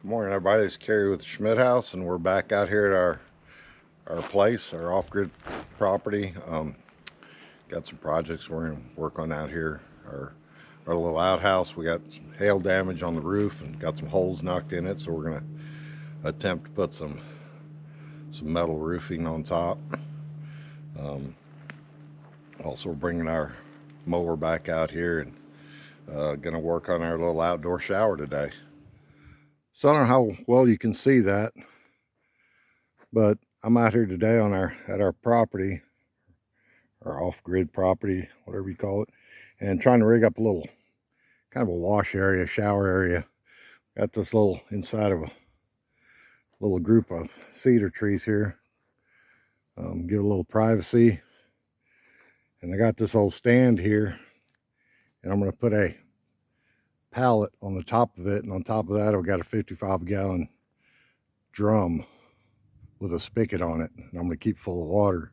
Good morning, everybody. It's Kerry with the Schmidt House, and we're back out here at our place, our off-grid property. Got some projects we're going to work on out here. Our little outhouse, we got some hail damage on the roof and got some holes knocked in it, so we're going to attempt to put some metal roofing on top. Also, we're bringing our mower back out here and going to work on our little outdoor shower today. So I don't know how well you can see that, but I'm out here today on at our property, our off-grid property, whatever you call it, and trying to rig up a little kind of a wash area, shower area. Got this little inside of a little group of cedar trees here. Give a little privacy. And I got this old stand here, and I'm going to put a pallet on the top of it, and on top of that I've got a 55-gallon drum with a spigot on it, and I'm going to keep full of water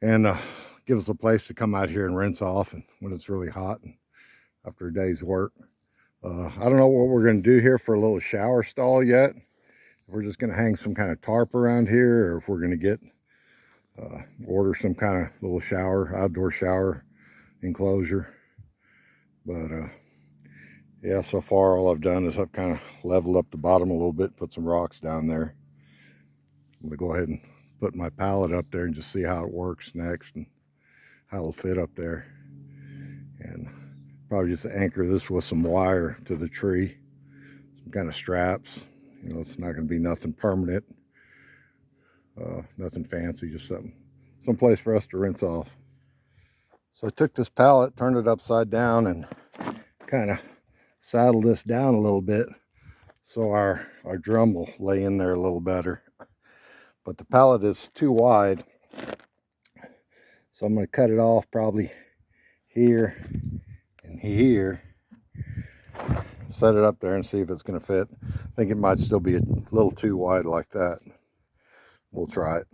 and give us a place to come out here and rinse off and when it's really hot and after a day's work. I don't know what we're going to do here for a little shower stall yet. If we're just going to hang some kind of tarp around here, or if we're going to get order some kind of little shower, outdoor shower enclosure. But yeah, so far all I've done is I've kind of leveled up the bottom a little bit, put some rocks down there. I'm gonna go ahead and put my pallet up there and just see how it works next and how it'll fit up there. And probably just anchor this with some wire to the tree, some kind of straps. You know, it's not gonna be nothing permanent, nothing fancy, just some place for us to rinse off. So I took this pallet, turned it upside down, and kind of saddle this down a little bit so our drum will lay in there a little better. But the pallet is too wide, so I'm going to cut it off probably here and here, set it up there and see if it's going to fit. I think it might still be a little too wide like that. We'll try it.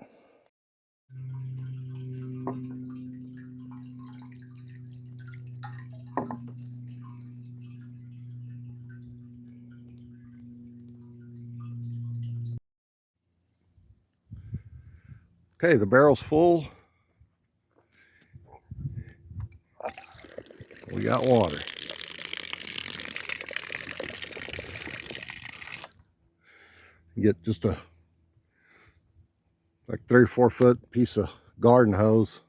Okay, the barrel's full. We got water. Get just a like 3 or 4 foot piece of garden hose,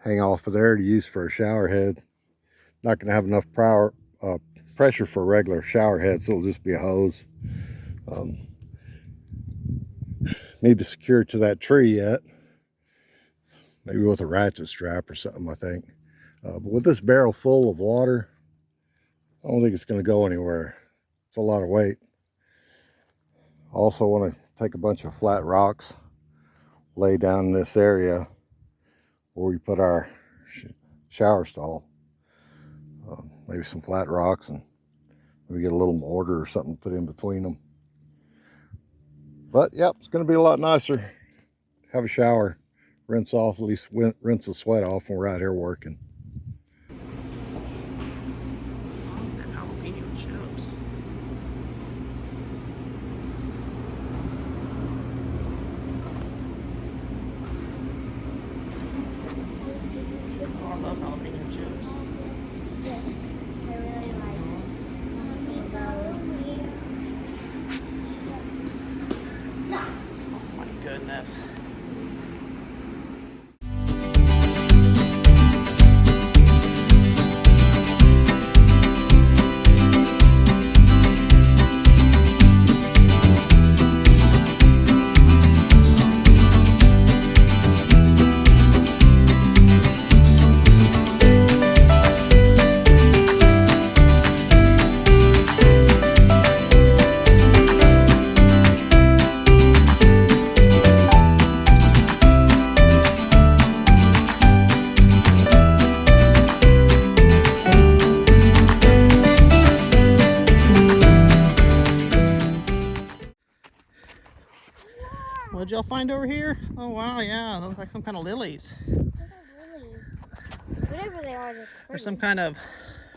hang off of there to use for a shower head. Not going to have enough pressure for a regular shower head, so it'll just be a hose. Need to secure it to that tree yet, maybe with a ratchet strap or something, I think. But with this barrel full of water, I don't think it's going to go anywhere. It's a lot of weight. Also want to take a bunch of flat rocks, lay down in this area where we put our shower stall. Maybe some flat rocks, and maybe get a little mortar or something to put in between them. But yep, it's going to be a lot nicer. Have a shower, rinse off, at least rinse the sweat off when we're out here working. I love jalapeno chips. Yes, I really like those. Oh my goodness. What'd y'all find over here? Oh wow, yeah, those look like some kind of lilies. Lilies. Whatever they are, they're Or some kind of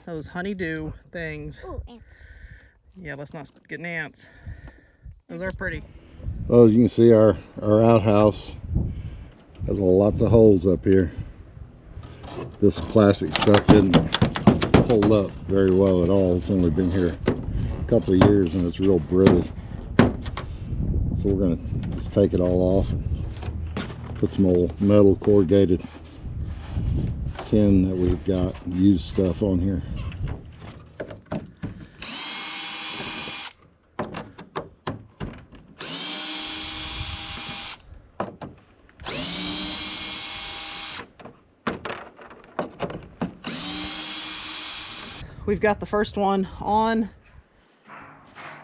those honeydew things. Ooh, ants. Yeah, let's not get any ants. Those are pretty. Well, as you can see, our outhouse has lots of holes up here. This plastic stuff didn't hold up very well at all. It's only been here a couple of years and it's real brittle. So we're gonna just take it all off and put some old metal corrugated tin that we've got used stuff on here. We've got the first one on,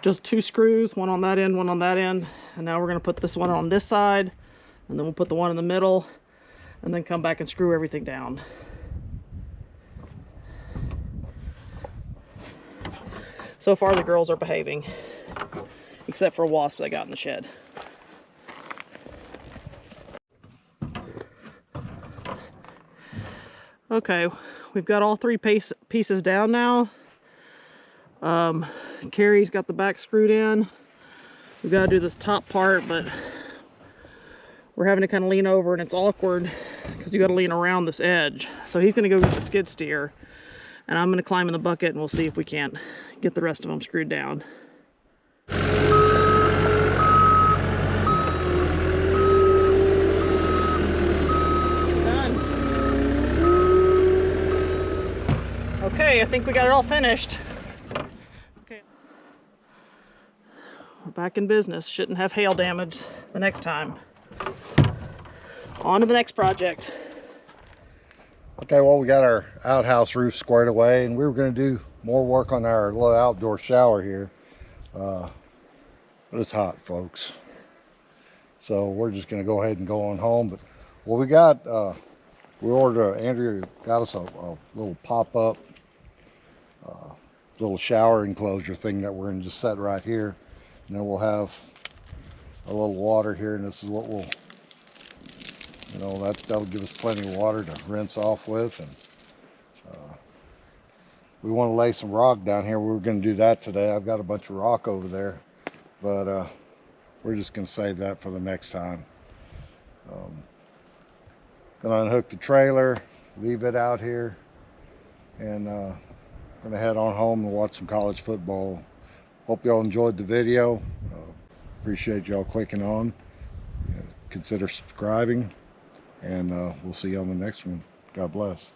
just 2 screws, one on that end, one on that end. And now we're gonna put this one on this side, and then we'll put the one in the middle, and then come back and screw everything down. So far the girls are behaving, except for a wasp that got in the shed. Okay, we've got all 3 pieces down now. Carrie's got the back screwed in. We've got to do this top part, but we're having to kind of lean over, and it's awkward because you got to lean around this edge. So he's going to go get the skid steer, and I'm going to climb in the bucket, and we'll see if we can't get the rest of them screwed down. Okay, I think we got it all finished. Okay. We're back in business. Shouldn't have hail damage the next time. On to the next project. Okay, well, we got our outhouse roof squared away, and we were going to do more work on our little outdoor shower here. But it's hot, folks. So we're just going to go ahead and go on home. But what we got, we ordered, Andrea got us a little pop-up little shower enclosure thing that we're going to just set right here. And then we'll have a little water here, and this is what we'll, you know, that'll give us plenty of water to rinse off with. And we want to lay some rock down here. We were going to do that today. I've got a bunch of rock over there, but we're just going to save that for the next time. Gonna unhook the trailer, leave it out here, and gonna head on home and watch some college football. Hope y'all enjoyed the video. Appreciate y'all clicking on. Consider subscribing, and we'll see you on the next one. God bless.